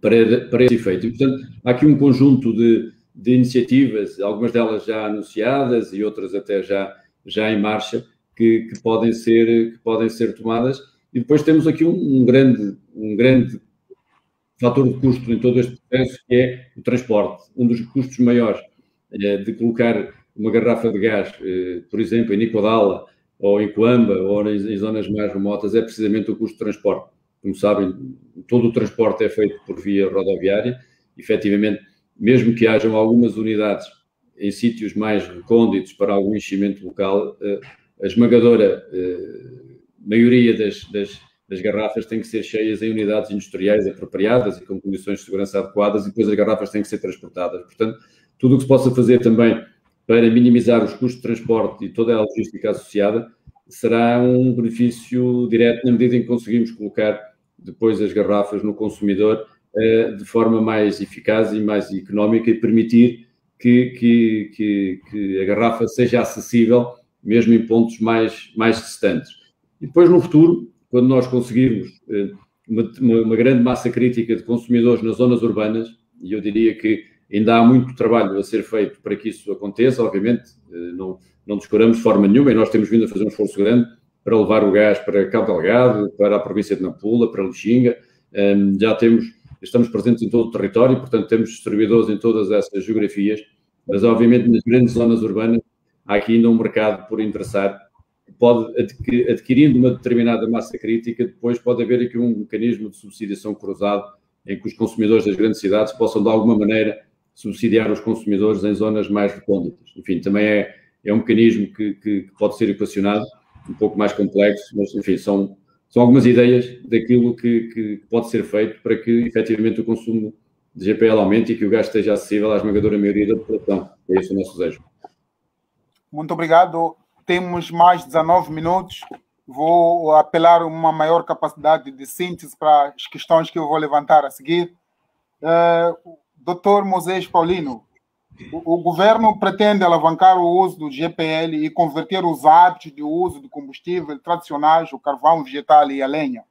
para esse efeito. E, portanto, há aqui um conjunto de iniciativas, algumas delas já anunciadas e outras até já em marcha, que podem ser tomadas. E depois temos aqui um grande fator de custo em todo este processo, que é o transporte. Um dos custos maiores de colocar uma garrafa de gás, por exemplo, em Nicodala, ou em Coamba, ou em zonas mais remotas, é precisamente o custo de transporte. Como sabem, todo o transporte é feito por via rodoviária. Efetivamente, mesmo que hajam algumas unidades em sítios mais recônditos para algum enchimento local, a esmagadora maioria das garrafas tem que ser cheias em unidades industriais apropriadas e com condições de segurança adequadas, e depois as garrafas têm que ser transportadas. Portanto, tudo o que se possa fazer também para minimizar os custos de transporte e toda a logística associada será um benefício direto na medida em que conseguimos colocar depois as garrafas no consumidor de forma mais eficaz e mais económica e permitir que a garrafa seja acessível mesmo em pontos mais distantes. E depois, no futuro, quando nós conseguirmos uma grande massa crítica de consumidores nas zonas urbanas, e eu diria que ainda há muito trabalho a ser feito para que isso aconteça, obviamente, não descuramos de forma nenhuma, e nós temos vindo a fazer um esforço grande para levar o gás para Cabo Delgado, para a província de Nampula, para Lixinga. Estamos presentes em todo o território, portanto temos distribuidores em todas essas geografias, mas obviamente nas grandes zonas urbanas há aqui ainda um mercado por interessar. Pode, adquirindo uma determinada massa crítica, depois pode haver aqui um mecanismo de subsidiação cruzado em que os consumidores das grandes cidades possam de alguma maneira subsidiar os consumidores em zonas mais recônditas. Enfim, também é um mecanismo que pode ser equacionado, um pouco mais complexo, mas enfim, são algumas ideias daquilo que pode ser feito para que efetivamente o consumo de GPL aumente e que o gás esteja acessível à esmagadora maioria da população. É esse o nosso desejo. Muito obrigado. Temos mais 19 minutos. Vou apelar a uma maior capacidade de síntese para as questões que eu vou levantar a seguir. Dr. Moisés Paulino, o governo pretende alavancar o uso do GPL e converter os hábitos de uso de combustível tradicionais, o carvão vegetal e a lenha.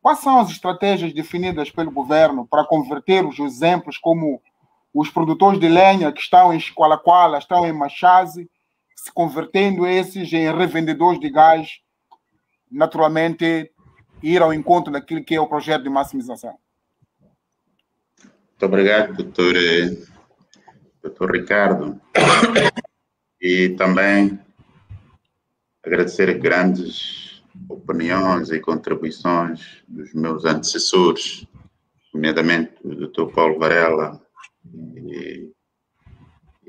Quais são as estratégias definidas pelo governo para converter os exemplos como os produtores de lenha que estão em Chiqualaquala, estão em Machaze, se convertendo esses em revendedores de gás, naturalmente ir ao encontro daquilo que é o projeto de maximização? Muito obrigado, doutor Ricardo. E também agradecer grandes opiniões e contribuições dos meus antecessores, nomeadamente o doutor Paulo Varela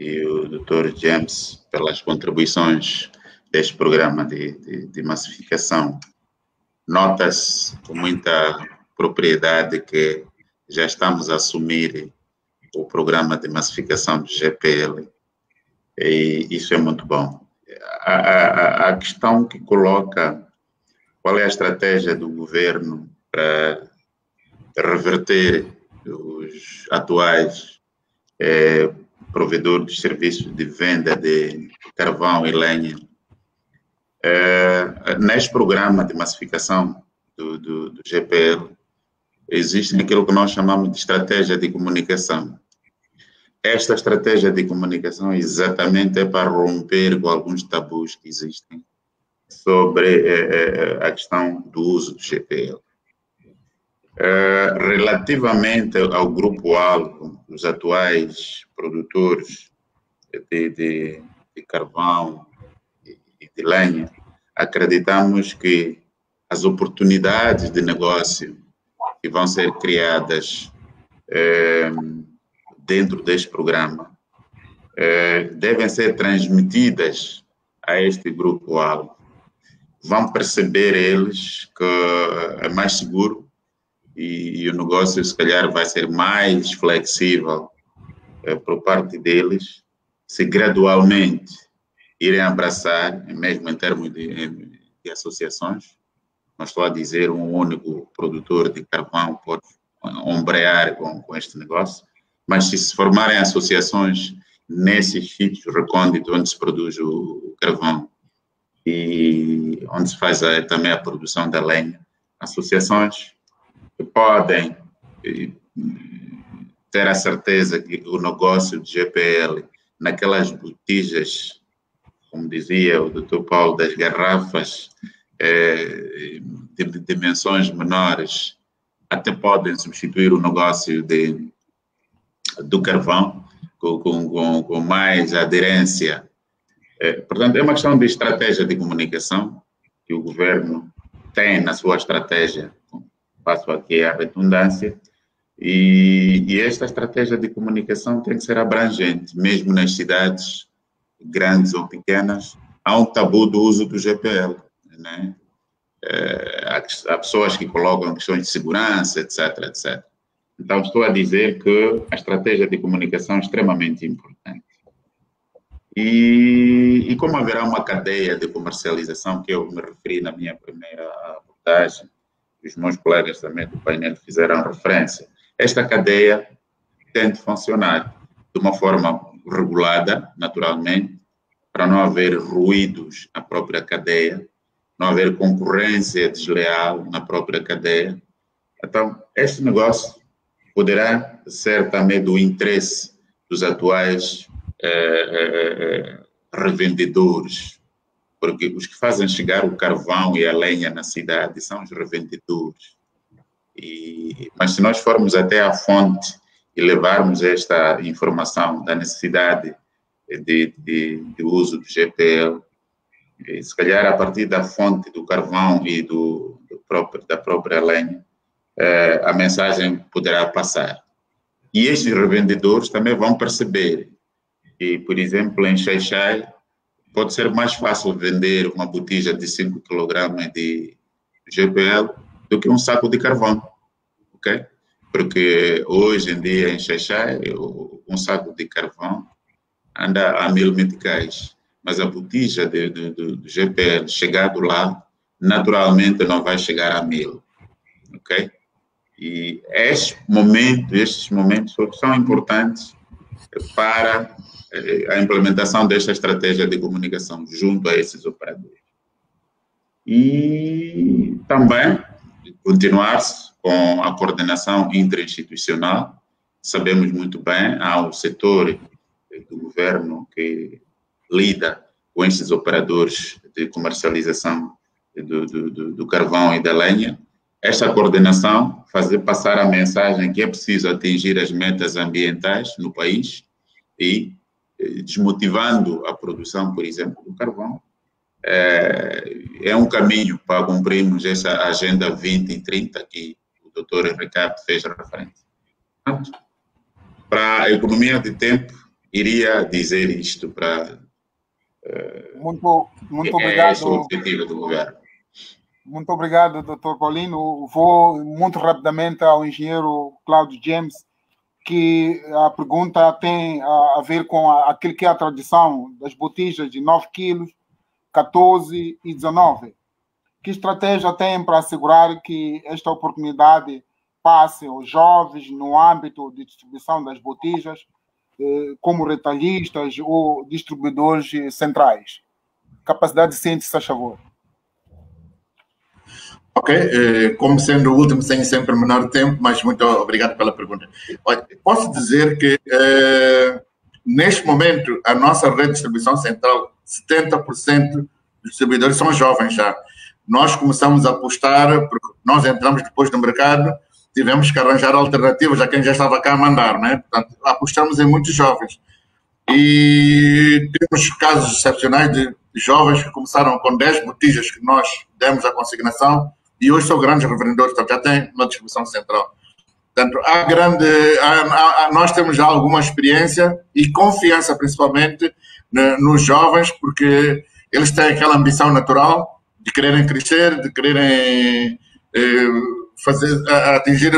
e o doutor James, pelas contribuições deste programa de massificação. Nota-se com muita propriedade que já estamos a assumir o programa de massificação do GPL, e isso é muito bom. A questão que coloca qual é a estratégia do governo para reverter os atuais provedores de serviços de venda de carvão e lenha. Neste programa de massificação do GPL, existe aquilo que nós chamamos de estratégia de comunicação. Esta estratégia de comunicação exatamente é para romper com alguns tabus que existem sobre a questão do uso do GPL. Relativamente ao grupo-alvo, os atuais produtores de carvão e de lenha, acreditamos que as oportunidades de negócio que vão ser criadas dentro deste programa devem ser transmitidas a este grupo-alvo. Vão perceber eles que é mais seguro e o negócio, se calhar, vai ser mais flexível por parte deles, se gradualmente irem abraçar, mesmo em termos de associações. Não estou a dizer um único produtor de carvão pode ombrear com este negócio, mas se formarem associações nesses sítios recônditos onde se produz o carvão e onde se faz também a produção da lenha, associações que podem ter a certeza que o negócio de GPL, naquelas botijas, como dizia o Dr. Paulo, das garrafas de dimensões menores, até podem substituir o negócio do carvão com mais aderência. Portanto, é uma questão de estratégia de comunicação que o governo tem na sua estratégia, passo aqui a redundância, e esta estratégia de comunicação tem que ser abrangente, mesmo nas cidades grandes ou pequenas, há um tabu do uso do GPL, né? Há pessoas que colocam questões de segurança, etc, etc. Então, estou a dizer que a estratégia de comunicação é extremamente importante. E como haverá uma cadeia de comercialização, que eu me referi na minha primeira abordagem, os meus colegas também do painel fizeram referência, esta cadeia tem de funcionar de uma forma regulada, naturalmente, para não haver ruídos na própria cadeia, não haver concorrência desleal na própria cadeia. Então, este negócio poderá ser também do interesse dos atuais revendedores, porque os que fazem chegar o carvão e a lenha na cidade são os revendedores. Mas se nós formos até à fonte e levarmos esta informação da necessidade de uso do GPL, se calhar a partir da fonte do carvão e da própria lenha, a mensagem poderá passar. E estes revendedores também vão perceber que, por exemplo, em Xai-Xai, pode ser mais fácil vender uma botija de 5 kg de GPL do que um saco de carvão, ok? Porque hoje em dia em Xai-Xai, um saco de carvão anda a 1000 meticais, mas a botija do GPL chegado lá, naturalmente não vai chegar a 1000, ok? E estes momentos são importantes para a implementação desta estratégia de comunicação junto a esses operadores. E também continuar-se com a coordenação interinstitucional. Sabemos muito bem, há um setor do governo que lida com esses operadores de comercialização do carvão e da lenha. Esta coordenação, fazer passar a mensagem que é preciso atingir as metas ambientais no país e desmotivando a produção, por exemplo, do carvão, é um caminho para cumprirmos essa Agenda 2030 que o doutor Ricardo fez referência. Para a economia de tempo, iria dizer isto para... Muito obrigado. Esse é o objetivo do governo. Muito obrigado, Dr. Paulino. Vou muito rapidamente ao engenheiro Cláudio James, que a pergunta tem a ver com aquilo que é a tradição das botijas de 9 quilos, 14 e 19. Que estratégia tem para assegurar que esta oportunidade passe aos jovens no âmbito de distribuição das botijas, como retalhistas ou distribuidores centrais? Capacidade de síntese, a favor. Ok, como sendo o último, sem sempre menor tempo, mas muito obrigado pela pergunta. Olha, posso dizer que, neste momento, a nossa rede de distribuição central, 70% dos distribuidores são jovens já. Nós começamos a apostar, porque nós entramos depois no mercado, tivemos que arranjar alternativas a quem já estava cá a mandar, né? Portanto, apostamos em muitos jovens. E temos casos excepcionais de jovens que começaram com 10 botijas que nós demos a consignação, e hoje são grandes revendedores, então já têm uma distribuição central. Portanto, nós temos já alguma experiência e confiança, principalmente, nos jovens, porque eles têm aquela ambição natural de quererem crescer, de quererem atingir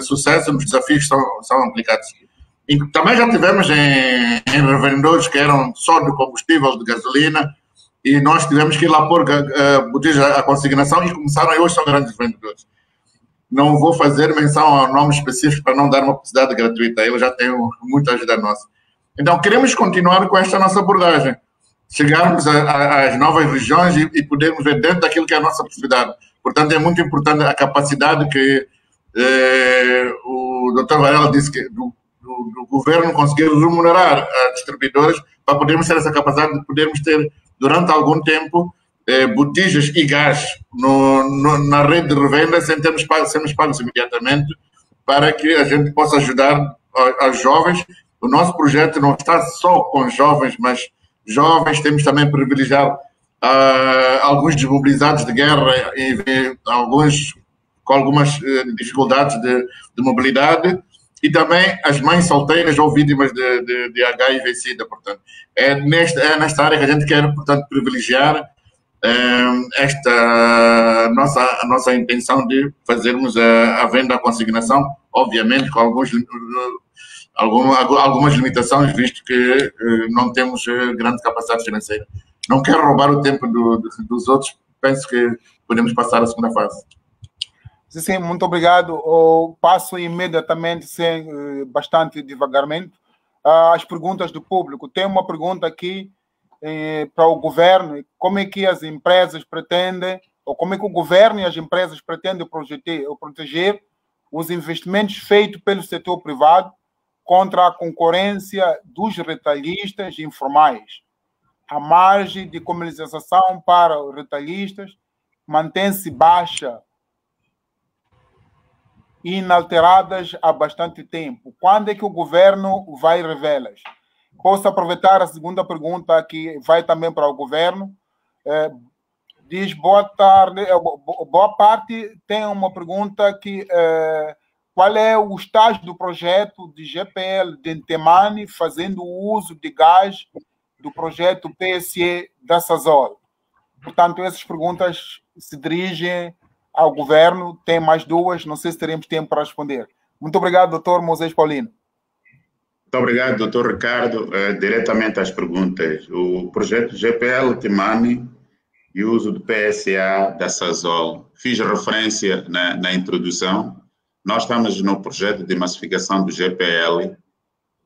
sucesso nos desafios que são aplicados. E também já tivemos em revendedores que eram só de combustível, de gasolina, e nós tivemos que ir lá pôr botija a consignação e começaram, e hoje são grandes vendedores. Não vou fazer menção a nomes específicos para não dar uma publicidade gratuita, eles já têm muita ajuda nossa. Então, queremos continuar com esta nossa abordagem, chegarmos às novas regiões e podermos ver dentro daquilo que é a nossa possibilidade. Portanto, é muito importante a capacidade que o Dr. Varela disse que do governo conseguir remunerar a distribuidores para podermos ter essa capacidade de podermos ter, durante algum tempo, botijas e gás na rede de revenda sem sermos pagos imediatamente, para que a gente possa ajudar aos jovens. O nosso projeto não está só com jovens, mas jovens temos também privilegiado alguns desmobilizados de guerra e alguns com algumas dificuldades de mobilidade, e também as mães solteiras ou vítimas de HIV-Sida. Portanto, é nesta área que a gente quer, portanto, privilegiar esta nossa intenção de fazermos a venda à consignação, obviamente com algumas limitações, visto que não temos grande capacidade financeira. Não quero roubar o tempo dos outros, penso que podemos passar à segunda fase. Sim, muito obrigado. Eu passo imediatamente, bastante devagarmente, as perguntas do público. Tem uma pergunta aqui para o governo: como é que as empresas pretendem, ou como é que o governo e as empresas pretendem proteger os investimentos feitos pelo setor privado contra a concorrência dos retalhistas informais? A margem de comercialização para os retalhistas mantém-se baixa e inalteradas há bastante tempo. Quando é que o governo vai revê-las? Posso aproveitar a segunda pergunta, que vai também para o governo. Diz: boa tarde. Boa parte tem uma pergunta que qual é o estágio do projeto de GPL de Intemani fazendo uso de gás do projeto PSE da Sasol? Portanto, essas perguntas se dirigem ao governo. Tem mais duas, não sei se teremos tempo para responder. Muito obrigado, doutor Moisés Paulino. Muito obrigado, doutor Ricardo. Diretamente às perguntas. O projeto GPL Intemani e o uso do PSA da Sasol. Fiz referência na introdução. Nós estamos no projeto de massificação do GPL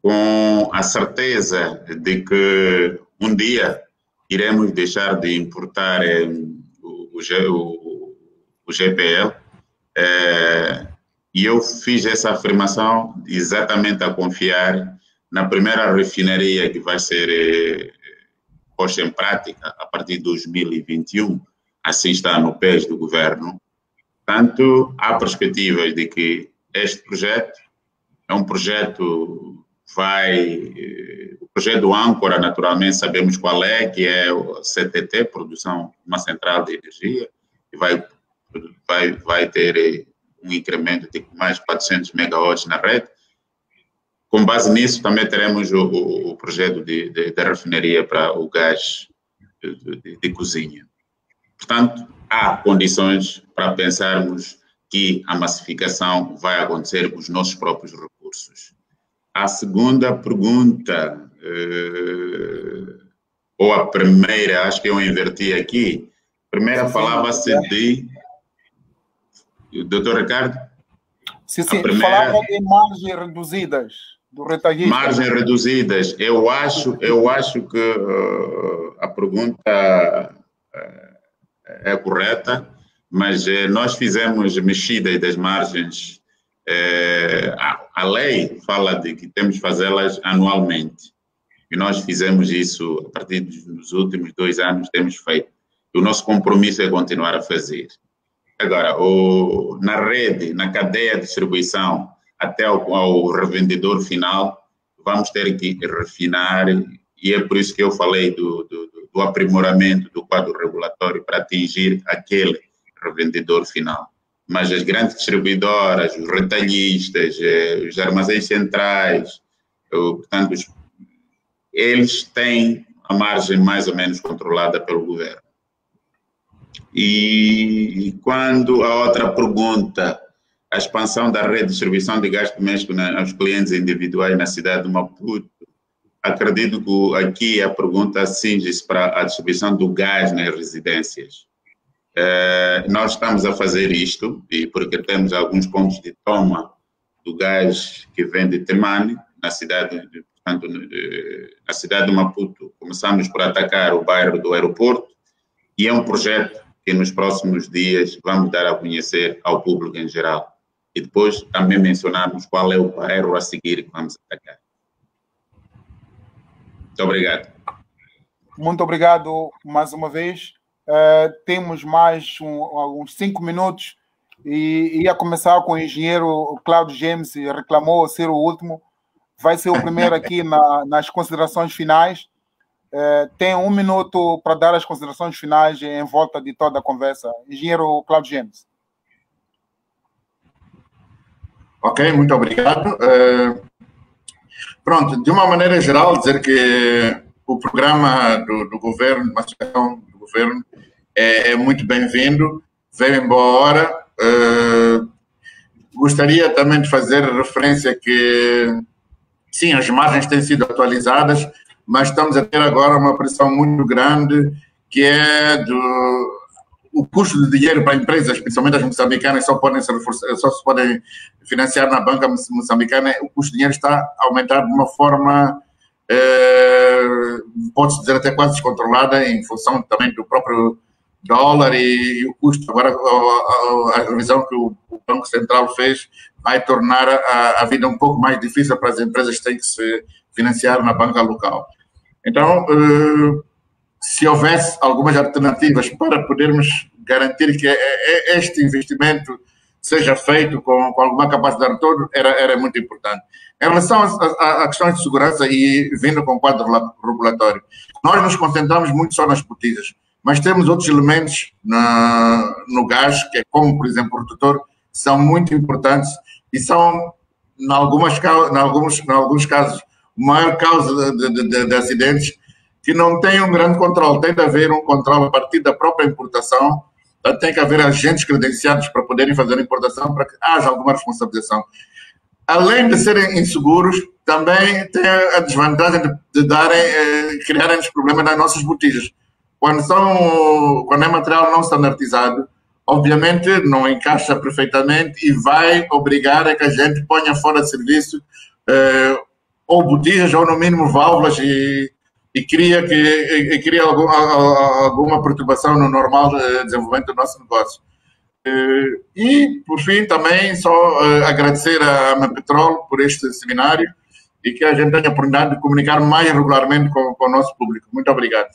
com a certeza de que um dia iremos deixar de importar o GPL. E eu fiz essa afirmação exatamente a confiar na primeira refinaria que vai ser posta em prática a partir de 2021, assim está no pés do governo. Portanto, há perspectivas de que este projeto é um projeto, o projeto do âncora, naturalmente sabemos qual é, que é o CTT, produção de uma central de energia, que vai ter um incremento de mais 400 megawatts na rede. Com base nisso, também teremos o projeto da refinaria para o gás de cozinha. Portanto, há condições para pensarmos que a massificação vai acontecer com os nossos próprios recursos. A segunda pergunta, ou a primeira, acho que eu inverti aqui. Primeira falava-se de... Doutor Ricardo? Sim, falava de margens reduzidas. Do retalhista. Margens reduzidas. Eu acho que a pergunta é correta, mas nós fizemos mexidas das margens. A lei fala de que temos de fazê-las anualmente. E nós fizemos isso a partir dos últimos 2 anos, temos feito. E o nosso compromisso é continuar a fazer. Agora, na rede, na cadeia de distribuição, até ao revendedor final, vamos ter que refinar, e é por isso que eu falei do aprimoramento do quadro regulatório para atingir aquele revendedor final. Mas as grandes distribuidoras, os retalhistas, os armazéns centrais, portanto, eles têm a margem mais ou menos controlada pelo governo. E quando a outra pergunta, a expansão da rede de distribuição de gás doméstico aos clientes individuais na cidade de Maputo, acredito que aqui a pergunta cinge-se para a distribuição do gás nas residências. Nós estamos a fazer isto, e porque temos alguns pontos de toma do gás que vem de Intemani, na cidade de Maputo. Começamos por atacar o bairro do aeroporto, e é um projeto que nos próximos dias vamos dar a conhecer ao público em geral. E depois também mencionarmos qual é o bairro a seguir que vamos atacar. Muito obrigado. Muito obrigado mais uma vez. Temos mais uns 5 minutos e ia começar com o engenheiro Cláudio James, reclamou ser o último. Vai ser o primeiro aqui nas considerações finais. Tem 1 minuto para dar as considerações finais em volta de toda a conversa. Engenheiro Cláudio James. Ok, muito obrigado. Pronto, de uma maneira geral, dizer que o programa do governo, de massificação do governo, é muito bem-vindo, veio em boa hora. Gostaria também de fazer referência que, sim, as margens têm sido atualizadas, mas estamos a ter agora uma pressão muito grande, que é o custo de dinheiro para empresas, principalmente as moçambicanas, só se podem financiar na banca moçambicana. O custo de dinheiro está a aumentar de uma forma, pode-se dizer, até quase descontrolada, em função também do próprio dólar e o custo. Agora, a revisão que o Banco Central fez vai tornar a vida um pouco mais difícil para as empresas que têm que se financiar na banca local. Então, se houvesse algumas alternativas para podermos garantir que este investimento seja feito com alguma capacidade de retorno, era muito importante. Em relação a questões de segurança e vindo com o quadro regulatório, nós nos concentramos muito só nas botijas, mas temos outros elementos no gás, que é como, por exemplo, o redutor, são muito importantes e são, em alguns casos, a maior causa de acidentes, que não tem um grande controle. Tem de haver um controle a partir da própria importação, tem que haver agentes credenciados para poderem fazer a importação, para que haja alguma responsabilização. Além de serem inseguros, também tem a desvantagem de criarem problemas nas nossas botijas. Quando é material não standardizado, obviamente não encaixa perfeitamente e vai obrigar a que a gente ponha fora de serviço ou botijas ou, no mínimo, válvulas e cria alguma perturbação no normal desenvolvimento do nosso negócio. E, por fim, também só agradecer à Mepetrol por este seminário e que a gente tenha a oportunidade de comunicar mais regularmente com o nosso público. Muito obrigado.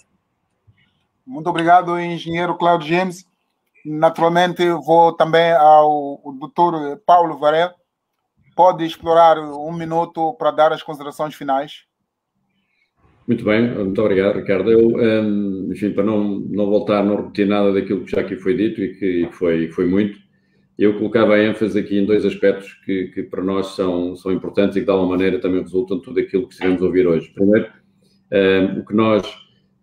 Muito obrigado, engenheiro Cláudio James. Naturalmente, vou também ao Dr. Paulo Varela. Pode explorar 1 minuto para dar as considerações finais. Muito bem, muito obrigado, Ricardo. Enfim, para não voltar, não repetir nada daquilo que já aqui foi dito e que foi muito, eu colocava a ênfase aqui em 2 aspectos que para nós são importantes e que de alguma maneira também resultam de tudo aquilo que estivemos a ouvir hoje. Primeiro,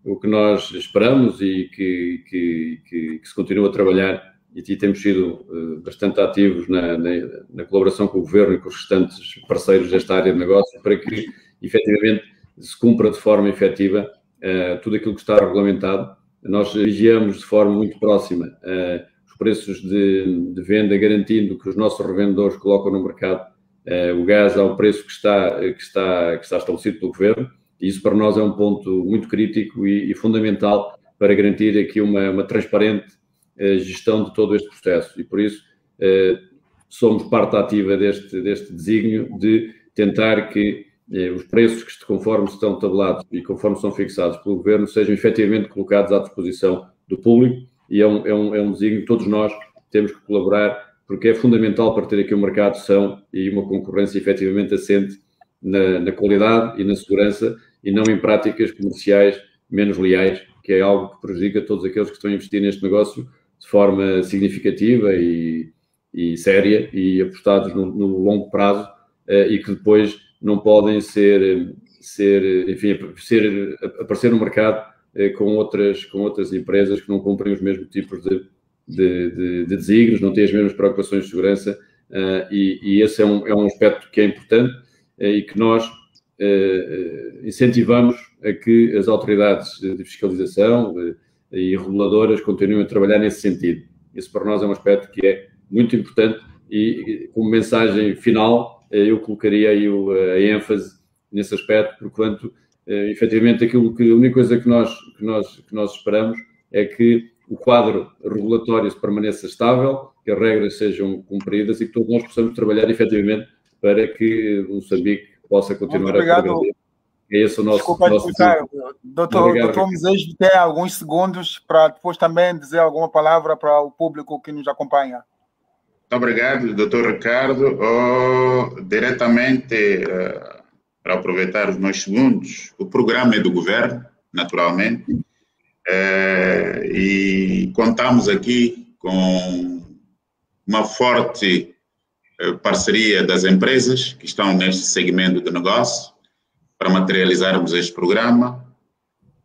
o que nós esperamos e que se continua a trabalhar, e temos sido bastante ativos na colaboração com o Governo e com os restantes parceiros desta área de negócio, para que, efetivamente, se cumpra de forma efetiva tudo aquilo que está regulamentado. Nós vigiamos de forma muito próxima os preços de venda, garantindo que os nossos revendedores colocam no mercado o gás ao preço que está estabelecido pelo Governo, e isso para nós é um ponto muito crítico e fundamental para garantir aqui uma transparente gestão de todo este processo. E por isso somos parte ativa deste desígnio de tentar que os preços que, conforme estão tabelados e conforme são fixados pelo Governo, sejam efetivamente colocados à disposição do público, e é um desígnio que todos nós temos que colaborar, porque é fundamental para ter aqui um mercado são e uma concorrência efetivamente assente na qualidade e na segurança, e não em práticas comerciais menos leais, que é algo que prejudica todos aqueles que estão a investir neste negócio de forma significativa e séria e apostados no longo prazo, e que depois não podem aparecer no mercado com outras empresas que não cumprem os mesmos tipos de desígnios, não têm as mesmas preocupações de segurança, e esse é um aspecto que é importante e que nós incentivamos a que as autoridades de fiscalização e reguladoras continuem a trabalhar nesse sentido. Isso para nós é um aspecto que é muito importante e, como mensagem final, eu colocaria aí a ênfase nesse aspecto, porquanto, efetivamente, a única coisa que nós esperamos é que o quadro regulatório se permaneça estável, que as regras sejam cumpridas e que todos nós possamos trabalhar, efetivamente, para que o Moçambique possa continuar a progredir. É esse o nosso... Desculpa, doutor Moisés, tem alguns segundos para depois também dizer alguma palavra para o público que nos acompanha. Muito obrigado, doutor Ricardo. Diretamente, para aproveitar os meus segundos, o programa é do Governo, naturalmente, e contamos aqui com uma forte parceria das empresas que estão neste segmento de negócio para materializarmos este programa,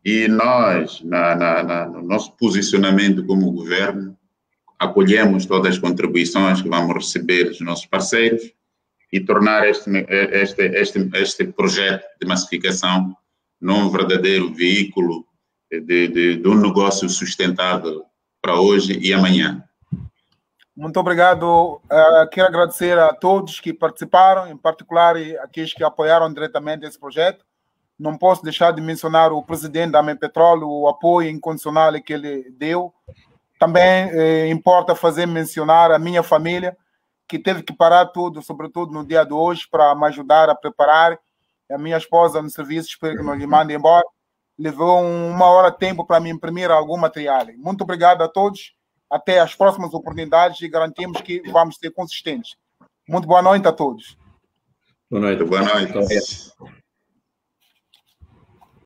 E nós, no nosso posicionamento como governo, acolhemos todas as contribuições que vamos receber dos nossos parceiros e tornar este projeto de massificação num verdadeiro veículo de um negócio sustentável para hoje e amanhã. Muito obrigado. Quero agradecer a todos que participaram, em particular aqueles que apoiaram diretamente esse projeto. Não posso deixar de mencionar o presidente da Amepetrol, o apoio incondicional que ele deu. Também importa mencionar a minha família, que teve que parar tudo, sobretudo no dia de hoje, para me ajudar a preparar. A minha esposa no serviço, espero que não lhe mande embora. Levou 1 hora de tempo para me imprimir algum material. Muito obrigado a todos. Até as próximas oportunidades e garantimos que vamos ser consistentes. Muito boa noite a todos. Boa noite. Boa noite.